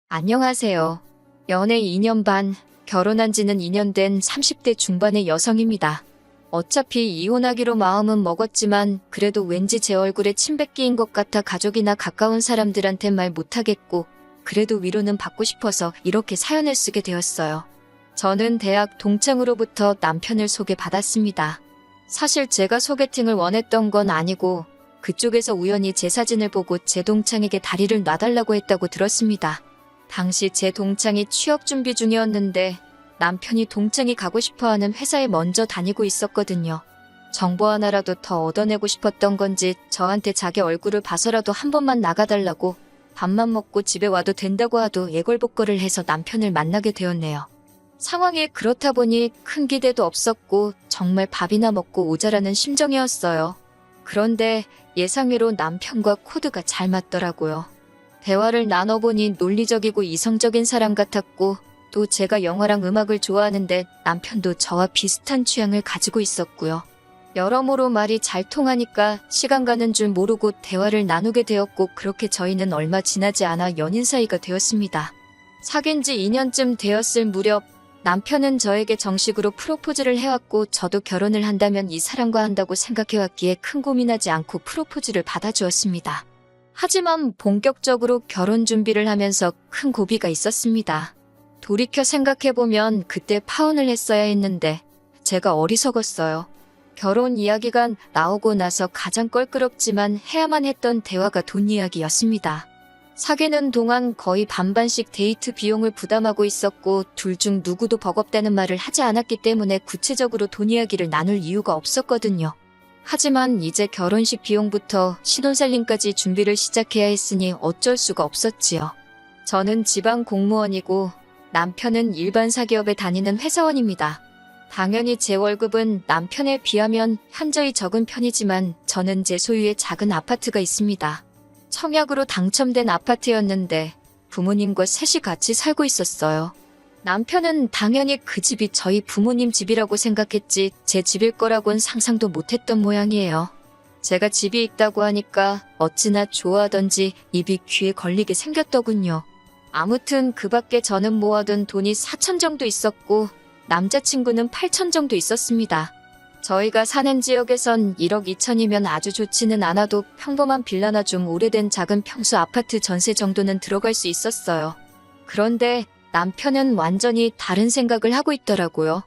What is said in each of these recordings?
안녕하세요. 연애 2년 반, 결혼한 지는 2년 된 30대 중반의 여성입니다. 어차피 이혼하기로 마음은 먹었지만 그래도 왠지 제 얼굴에 침 뱉기인 것 같아 가족이나 가까운 사람들한테 말 못하겠고 그래도 위로는 받고 싶어서 이렇게 사연을 쓰게 되었어요. 저는 대학 동창으로부터 남편을 소개받았습니다. 사실 제가 소개팅을 원했던 건 아니고 그쪽에서 우연히 제 사진을 보고 제 동창에게 다리를 놔달라고 했다고 들었습니다. 당시 제 동창이 취업 준비 중이었는데 남편이 동창이 가고 싶어하는 회사에 먼저 다니고 있었거든요. 정보 하나라도 더 얻어내고 싶었던 건지 저한테 자기 얼굴을 봐서라도 한 번만 나가달라고 밥만 먹고 집에 와도 된다고 하도 애걸복걸을 해서 남편을 만나게 되었네요. 상황이 그렇다 보니 큰 기대도 없었고 정말 밥이나 먹고 오자라는 심정이었어요. 그런데 예상외로 남편과 코드가 잘 맞더라고요. 대화를 나눠보니 논리적이고 이성적인 사람 같았고 또 제가 영화랑 음악을 좋아하는데 남편도 저와 비슷한 취향을 가지고 있었고요. 여러모로 말이 잘 통하니까 시간 가는 줄 모르고 대화를 나누게 되었고 그렇게 저희는 얼마 지나지 않아 연인 사이가 되었습니다. 사귄 지 2년쯤 되었을 무렵 남편은 저에게 정식으로 프로포즈를 해왔고 저도 결혼을 한다면 이 사람과 한다고 생각해왔기에 큰 고민하지 않고 프로포즈를 받아주었습니다. 하지만 본격적으로 결혼 준비를 하면서 큰 고비가 있었습니다. 돌이켜 생각해보면 그때 파혼을 했어야 했는데 제가 어리석었어요. 결혼 이야기가 나오고 나서 가장 껄끄럽지만 해야만 했던 대화가 돈 이야기였습니다. 사귀는 동안 거의 반반씩 데이트 비용을 부담하고 있었고 둘 중 누구도 버겁다는 말을 하지 않았기 때문에 구체적으로 돈 이야기를 나눌 이유가 없었거든요. 하지만 이제 결혼식 비용부터 신혼살림까지 준비를 시작해야 했으니 어쩔 수가 없었지요. 저는 지방 공무원이고 남편은 일반 사기업에 다니는 회사원입니다. 당연히 제 월급은 남편에 비하면 현저히 적은 편이지만 저는 제 소유의 작은 아파트가 있습니다. 청약으로 당첨된 아파트였는데 부모님과 셋이 같이 살고 있었어요. 남편은 당연히 그 집이 저희 부모님 집이라고 생각했지 제 집일 거라고는 상상도 못했던 모양이에요. 제가 집이 있다고 하니까 어찌나 좋아하던지 입이 귀에 걸리게 생겼더군요. 아무튼 그 밖에 저는 모아둔 돈이 4천 정도 있었고 남자친구는 8천 정도 있었습니다. 저희가 사는 지역에선 1억 2천이면 아주 좋지는 않아도 평범한 빌라나 좀 오래된 작은 평수 아파트 전세 정도는 들어갈 수 있었어요. 그런데 남편은 완전히 다른 생각을 하고 있더라고요.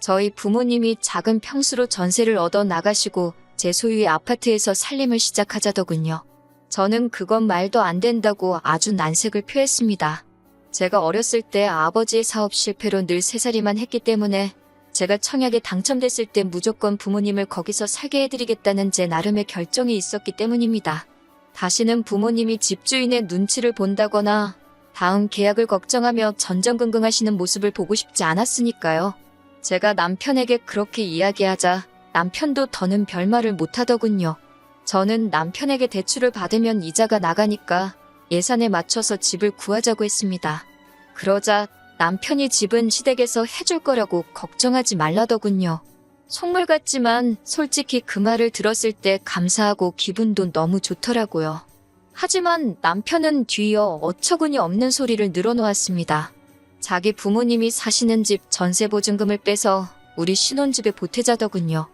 저희 부모님이 작은 평수로 전세를 얻어 나가시고 제 소유의 아파트에서 살림을 시작하자더군요. 저는 그건 말도 안 된다고 아주 난색을 표했습니다. 제가 어렸을 때 아버지의 사업 실패로 늘 새살이만 했기 때문에 제가 청약에 당첨됐을 때 무조건 부모님을 거기서 살게 해드리겠다는 제 나름의 결정이 있었기 때문입니다. 다시는 부모님이 집주인의 눈치를 본다거나 다음 계약을 걱정하며 전전긍긍하시는 모습을 보고 싶지 않았으니까요. 제가 남편에게 그렇게 이야기하자 남편도 더는 별말을 못하더군요. 저는 남편에게 대출을 받으면 이자가 나가니까 예산에 맞춰서 집을 구하자고 했습니다. 그러자 남편이 집은 시댁에서 해줄 거라고 걱정하지 말라더군요. 속물 같지만 솔직히 그 말을 들었을 때 감사하고 기분도 너무 좋더라고요. 하지만 남편은 뒤이어 어처구니 없는 소리를 늘어놓았습니다. 자기 부모님이 사시는 집 전세보증금을 빼서 우리 신혼집에 보태자더군요.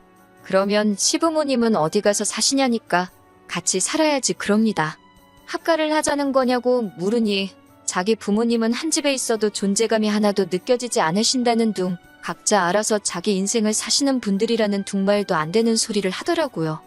그러면 시부모님은 어디 가서 사시냐니까 같이 살아야지 그럽니다. 합가를 하자는 거냐고 물으니 자기 부모님은 한 집에 있어도 존재감이 하나도 느껴지지 않으신다는 둥 각자 알아서 자기 인생을 사시는 분들이라는 둥말도 안 되는 소리를 하더라고요.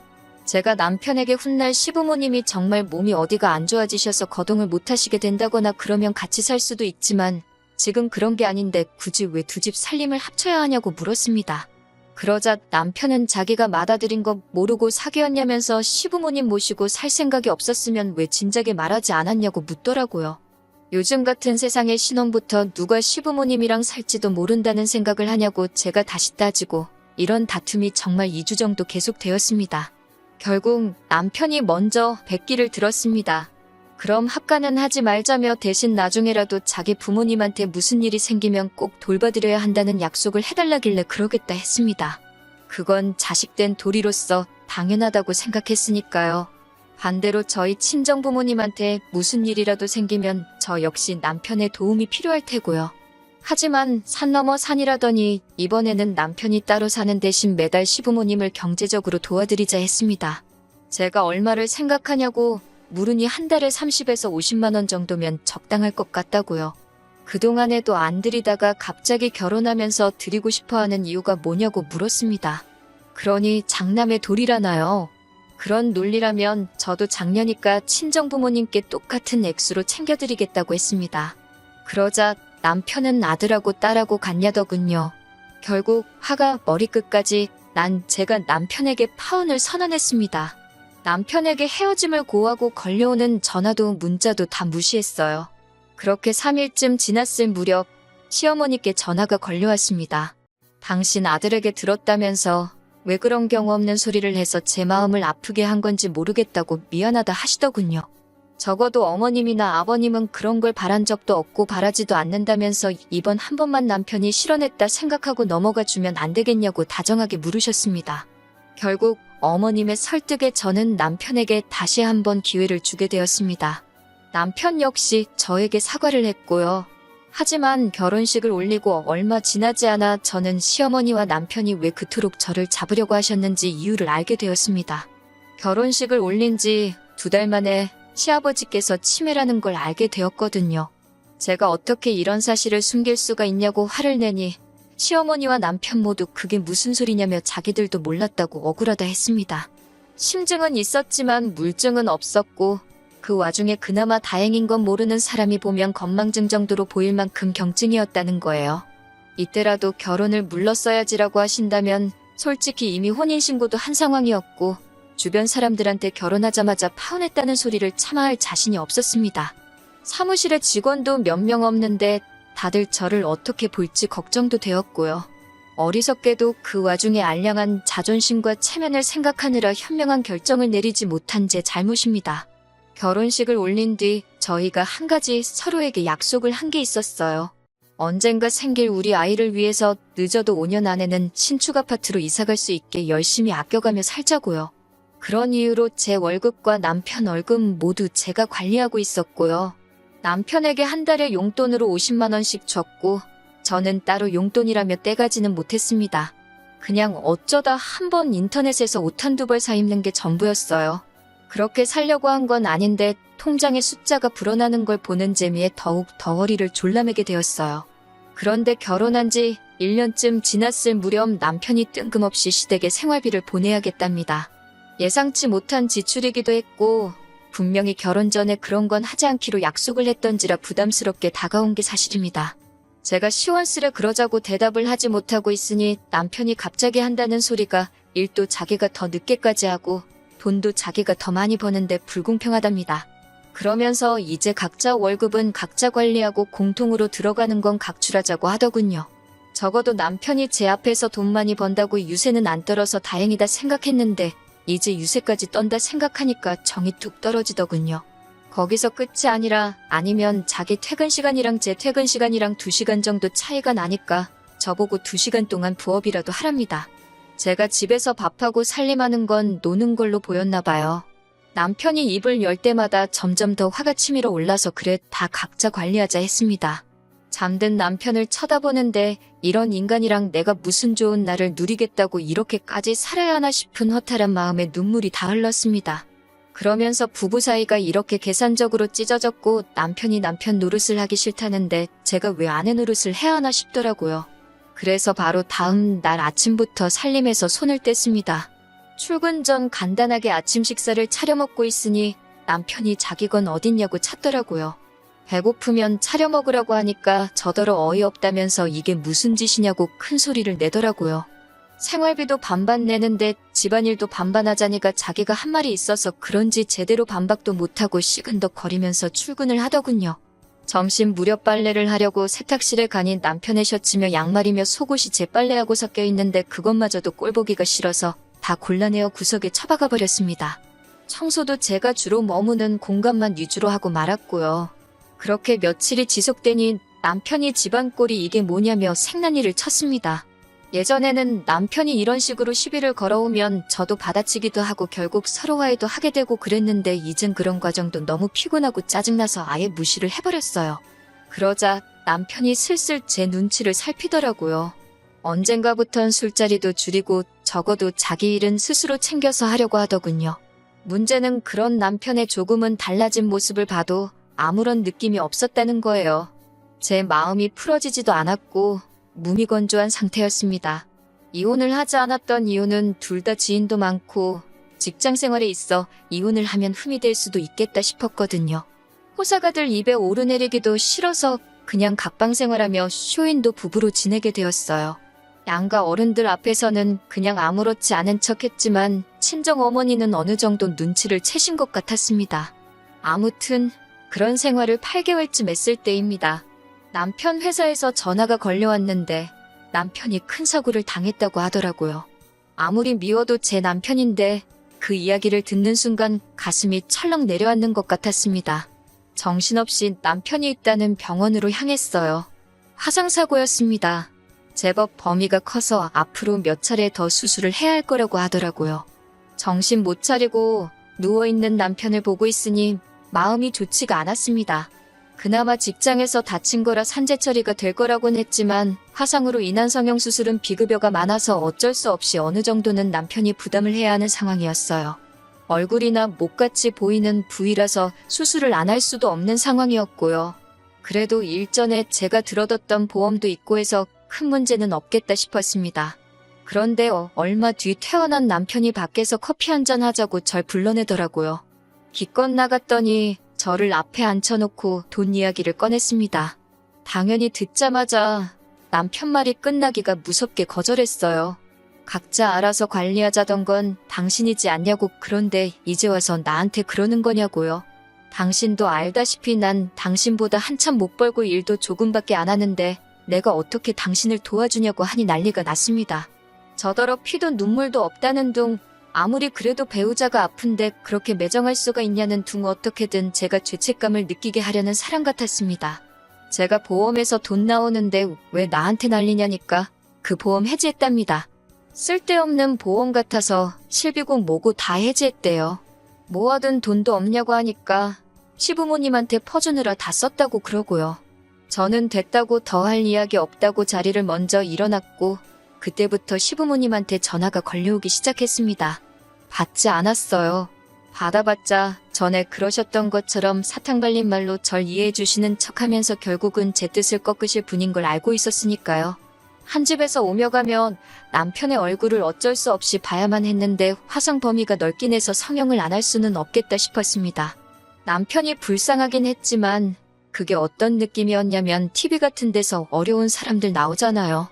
제가 남편에게 훗날 시부모님이 정말 몸이 어디가 안 좋아지셔서 거동을 못 하시게 된다거나 그러면 같이 살 수도 있지만 지금 그런 게 아닌데 굳이 왜 두 집 살림을 합쳐야 하냐고 물었습니다. 그러자 남편은 자기가 맏아들인 거 모르고 사귀었냐면서 시부모님 모시고 살 생각이 없었으면 왜 진작에 말하지 않았냐고 묻더라고요. 요즘 같은 세상에 신혼부터 누가 시부모님이랑 살지도 모른다는 생각을 하냐고 제가 다시 따지고 이런 다툼이 정말 2주 정도 계속되었습니다. 결국 남편이 먼저 백기를 들었습니다. 그럼 합가는 하지 말자며 대신 나중에라도 자기 부모님한테 무슨 일이 생기면 꼭 돌봐드려야 한다는 약속을 해달라길래 그러겠다 했습니다. 그건 자식된 도리로서 당연하다고 생각했으니까요. 반대로 저희 친정부모님한테 무슨 일이라도 생기면 저 역시 남편의 도움이 필요할 테고요. 하지만 산 넘어 산이라더니 이번에는 남편이 따로 사는 대신 매달 시부모님을 경제적으로 도와드리자 했습니다. 제가 얼마를 생각하냐고 물으니 한 달에 30에서 50만 원 정도면 적당할 것 같다고요. 그동안에도 안 드리다가 갑자기 결혼하면서 드리고 싶어하는 이유가 뭐냐고 물었습니다. 그러니 장남의 도리라나요? 그런 논리라면 저도 작년이니까 친정부모님께 똑같은 액수로 챙겨드리겠다고 했습니다. 그러자 남편은 아들하고 딸하고 같냐더군요. 결국 화가 머리끝까지 난 제가 남편에게 파혼을 선언했습니다. 남편에게 헤어짐을 고하고 걸려오는 전화도 문자도 다 무시했어요. 그렇게 3일쯤 지났을 무렵 시어머니께 전화가 걸려왔습니다. 당신 아들에게 들었다면서 왜 그런 경우 없는 소리를 해서 제 마음을 아프게 한 건지 모르겠다고 미안하다 하시더군요. 적어도 어머님이나 아버님은 그런 걸 바란 적도 없고 바라지도 않는다면서 이번 한 번만 남편이 실언했다 생각하고 넘어가 주면 안 되겠냐고 다정하게 물으셨습니다. 결국 어머님의 설득에 저는 남편에게 다시 한번 기회를 주게 되었습니다. 남편 역시 저에게 사과를 했고요. 하지만 결혼식을 올리고 얼마 지나지 않아 저는 시어머니와 남편이 왜 그토록 저를 잡으려고 하셨는지 이유를 알게 되었습니다. 결혼식을 올린 지 2달 만에 시아버지께서 치매라는 걸 알게 되었거든요. 제가 어떻게 이런 사실을 숨길 수가 있냐고 화를 내니 시어머니와 남편 모두 그게 무슨 소리냐며 자기들도 몰랐다고 억울하다 했습니다. 심증은 있었지만 물증은 없었고 그 와중에 그나마 다행인 건 모르는 사람이 보면 건망증 정도로 보일 만큼 경증이었다는 거예요. 이때라도 결혼을 물렀어야지라고 하신다면 솔직히 이미 혼인신고도 한 상황이었고 주변 사람들한테 결혼하자마자 파혼했다는 소리를 참아 할 자신이 없었습니다. 사무실에 직원도 몇 명 없는데 다들 저를 어떻게 볼지 걱정도 되었고요. 어리석게도 그 와중에 알량한 자존심과 체면을 생각하느라 현명한 결정을 내리지 못한 제 잘못입니다. 결혼식을 올린 뒤 저희가 한 가지 서로에게 약속을 한 게 있었어요. 언젠가 생길 우리 아이를 위해서 늦어도 5년 안에는 신축 아파트로 이사갈 수 있게 열심히 아껴가며 살자고요. 그런 이유로 제 월급과 남편 월급 모두 제가 관리하고 있었고요. 남편에게 한 달에 용돈으로 50만 원씩 줬고 저는 따로 용돈이라며 떼가지는 못했습니다. 그냥 어쩌다 한번 인터넷에서 옷 한두 벌 사 입는 게 전부였어요. 그렇게 살려고 한 건 아닌데 통장에 숫자가 불어나는 걸 보는 재미에 더욱 덩어리를 졸라매게 되었어요. 그런데 결혼한 지 1년쯤 지났을 무렵 남편이 뜬금없이 시댁에 생활비를 보내야겠답니다. 예상치 못한 지출이기도 했고 분명히 결혼 전에 그런 건 하지 않기로 약속을 했던지라 부담스럽게 다가온 게 사실입니다. 제가 시원스레 그러자고 대답을 하지 못하고 있으니 남편이 갑자기 한다는 소리가 일도 자기가 더 늦게까지 하고 돈도 자기가 더 많이 버는데 불공평하답니다. 그러면서 이제 각자 월급은 각자 관리하고 공통으로 들어가는 건 각출하자고 하더군요. 적어도 남편이 제 앞에서 돈 많이 번다고 유세는 안 떨어서 다행이다 생각했는데 이제 유세까지 떤다 생각하니까 정이 뚝 떨어지더군요. 거기서 끝이 아니라 아니면 자기 퇴근 시간이랑 제 퇴근 시간이랑 2시간 정도 차이가 나니까 저보고 2시간 동안 부업이라도 하랍니다. 제가 집에서 밥하고 살림하는 건 노는 걸로 보였나 봐요. 남편이 입을 열 때마다 점점 더 화가 치밀어 올라서 그래 다 각자 관리하자 했습니다. 잠든 남편을 쳐다보는데 이런 인간이랑 내가 무슨 좋은 날을 누리겠다고 이렇게까지 살아야 하나 싶은 허탈한 마음에 눈물이 다 흘렀습니다. 그러면서 부부 사이가 이렇게 계산적으로 찢어졌고 남편이 남편 노릇을 하기 싫다는데 제가 왜 아내 노릇을 해야 하나 싶더라고요. 그래서 바로 다음 날 아침부터 살림에서 손을 뗐습니다. 출근 전 간단하게 아침 식사를 차려 먹고 있으니 남편이 자기 건 어딨냐고 찾더라고요. 배고프면 차려 먹으라고 하니까 저더러 어이없다면서 이게 무슨 짓이냐고 큰 소리를 내더라고요. 생활비도 반반 내는데 집안일도 반반 하자니까 자기가 한 말이 있어서 그런지 제대로 반박도 못하고 시근덕거리면서 출근을 하더군요. 점심 무렵 빨래를 하려고 세탁실에 가니 남편의 셔츠며 양말이며 속옷이 제 빨래하고 섞여 있는데 그것마저도 꼴보기가 싫어서 다 골라내어 구석에 처박아 버렸습니다. 청소도 제가 주로 머무는 공간만 위주로 하고 말았고요. 그렇게 며칠이 지속되니 남편이 집안 꼴이 이게 뭐냐며 생난리를 쳤습니다. 예전에는 남편이 이런 식으로 시비를 걸어오면 저도 받아치기도 하고 결국 서로 화해도 하게 되고 그랬는데 이젠 그런 과정도 너무 피곤하고 짜증나서 아예 무시를 해버렸어요. 그러자 남편이 슬슬 제 눈치를 살피더라고요. 언젠가부턴 술자리도 줄이고 적어도 자기 일은 스스로 챙겨서 하려고 하더군요. 문제는 그런 남편의 조금은 달라진 모습을 봐도 아무런 느낌이 없었다는 거예요. 제 마음이 풀어지지도 않았고 무미건조한 상태였습니다. 이혼을 하지 않았던 이유는 둘 다 지인도 많고 직장 생활에 있어 이혼을 하면 흠이 될 수도 있겠다 싶었거든요. 호사가들 입에 오르내리기도 싫어서 그냥 각방 생활하며 쇼윈도 부부로 지내게 되었어요. 양가 어른들 앞에서는 그냥 아무렇지 않은 척했지만 친정 어머니는 어느 정도 눈치를 채신 것 같았습니다. 아무튼 그런 생활을 8개월쯤 했을 때입니다. 남편 회사에서 전화가 걸려왔는데 남편이 큰 사고를 당했다고 하더라고요. 아무리 미워도 제 남편인데 그 이야기를 듣는 순간 가슴이 철렁 내려앉는 것 같았습니다. 정신없이 남편이 있다는 병원으로 향했어요. 화상사고였습니다. 제법 범위가 커서 앞으로 몇 차례 더 수술을 해야 할 거라고 하더라고요. 정신 못 차리고 누워있는 남편을 보고 있으니 마음이 좋지가 않았습니다. 그나마 직장에서 다친 거라 산재 처리가 될 거라고는 했지만 화상으로 인한 성형수술은 비급여가 많아서 어쩔 수 없이 어느 정도는 남편이 부담을 해야 하는 상황이었어요. 얼굴이나 목같이 보이는 부위라서 수술을 안 할 수도 없는 상황이었고요. 그래도 일전에 제가 들어뒀던 보험도 있고 해서 큰 문제는 없겠다 싶었습니다. 그런데 얼마 뒤 퇴원한 남편이 밖에서 커피 한잔 하자고 절 불러내더라고요. 기껏 나갔더니 저를 앞에 앉혀놓고 돈 이야기를 꺼냈습니다. 당연히 듣자마자 남편 말이 끝나기가 무섭게 거절했어요. 각자 알아서 관리하자던 건 당신이지 않냐고. 그런데 이제 와서 나한테 그러는 거냐고요. 당신도 알다시피 난 당신보다 한참 못 벌고 일도 조금밖에 안 하는데 내가 어떻게 당신을 도와주냐고 하니 난리가 났습니다. 저더러 피도 눈물도 없다는 둥, 아무리 그래도 배우자가 아픈데 그렇게 매정할 수가 있냐는 둥, 어떻게든 제가 죄책감을 느끼게 하려는 사람 같았습니다. 제가 보험에서 돈 나오는데 왜 나한테 난리냐니까 그 보험 해지했답니다. 쓸데없는 보험 같아서 실비고 뭐고 다 해지했대요. 모아둔 돈도 없냐고 하니까 시부모님한테 퍼주느라 다 썼다고 그러고요. 저는 됐다고 더 할 이야기 없다고 자리를 먼저 일어났고 그때부터 시부모님한테 전화가 걸려오기 시작했습니다. 받지 않았어요. 받아봤자 전에 그러셨던 것처럼 사탕 발린 말로 절 이해해 주시는 척하면서 결국은 제 뜻을 꺾으실 분인 걸 알고 있었으니까요. 한 집에서 오며 가면 남편의 얼굴을 어쩔 수 없이 봐야만 했는데 화상 범위가 넓긴 해서 성형을 안 할 수는 없겠다 싶었습니다. 남편이 불쌍하긴 했지만 그게 어떤 느낌이었냐면 TV 같은 데서 어려운 사람들 나오잖아요.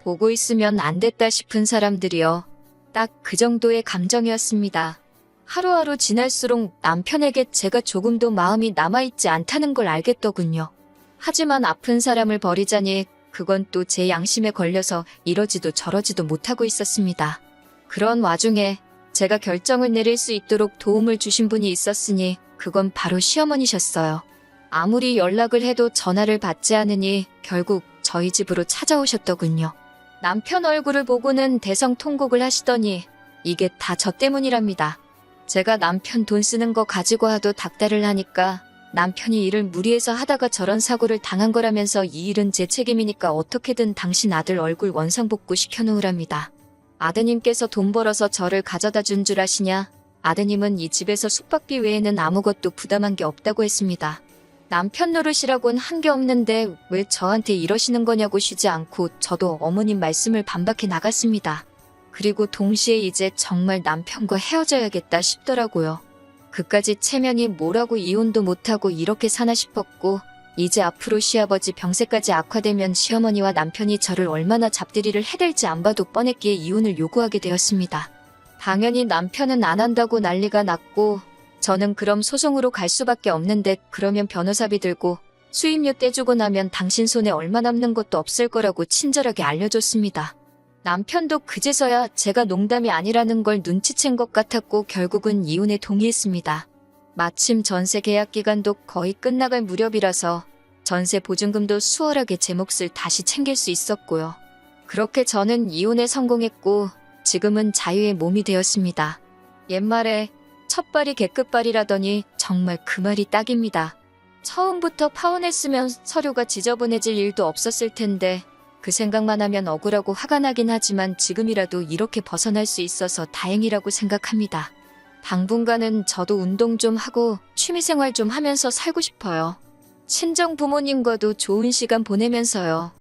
보고 있으면 안 됐다 싶은 사람들이요. 딱 그 정도의 감정이었습니다. 하루하루 지날수록 남편에게 제가 조금도 마음이 남아있지 않다는 걸 알겠더군요. 하지만 아픈 사람을 버리자니 그건 또 제 양심에 걸려서 이러지도 저러지도 못하고 있었습니다. 그런 와중에 제가 결정을 내릴 수 있도록 도움을 주신 분이 있었으니 그건 바로 시어머니셨어요. 아무리 연락을 해도 전화를 받지 않으니 결국 저희 집으로 찾아오셨더군요. 남편 얼굴을 보고는 대성통곡을 하시더니 이게 다 저 때문이랍니다. 제가 남편 돈 쓰는 거 가지고 하도 닥달을 하니까 남편이 일을 무리해서 하다가 저런 사고를 당한 거라면서 이 일은 제 책임이니까 어떻게든 당신 아들 얼굴 원상복구 시켜놓으랍니다. 아드님께서 돈 벌어서 저를 가져다 준 줄 아시냐? 아드님은 이 집에서 숙박비 외에는 아무것도 부담한 게 없다고 했습니다. 남편 노릇이라곤 한 게 없는데 왜 저한테 이러시는 거냐고 쉬지 않고 저도 어머님 말씀을 반박해 나갔습니다. 그리고 동시에 이제 정말 남편과 헤어져야겠다 싶더라고요. 그까지 체면이 뭐라고 이혼도 못하고 이렇게 사나 싶었고 이제 앞으로 시아버지 병세까지 악화되면 시어머니와 남편이 저를 얼마나 잡들이를 해댈지 안 봐도 뻔했기에 이혼을 요구하게 되었습니다. 당연히 남편은 안 한다고 난리가 났고 저는 그럼 소송으로 갈 수밖에 없는데 그러면 변호사비 들고 수임료 떼주고 나면 당신 손에 얼마 남는 것도 없을 거라고 친절하게 알려줬습니다. 남편도 그제서야 제가 농담이 아니라는 걸 눈치챈 것 같았고 결국은 이혼에 동의했습니다. 마침 전세 계약 기간도 거의 끝나갈 무렵이라서 전세 보증금도 수월하게 제 몫을 다시 챙길 수 있었고요. 그렇게 저는 이혼에 성공했고 지금은 자유의 몸이 되었습니다. 옛말에 첫발이 개끝발이라더니 정말 그 말이 딱입니다. 처음부터 파혼했으면 서류가 지저분해질 일도 없었을 텐데 그 생각만 하면 억울하고 화가 나긴 하지만 지금이라도 이렇게 벗어날 수 있어서 다행이라고 생각합니다. 당분간은 저도 운동 좀 하고 취미생활 좀 하면서 살고 싶어요. 친정 부모님과도 좋은 시간 보내면서요.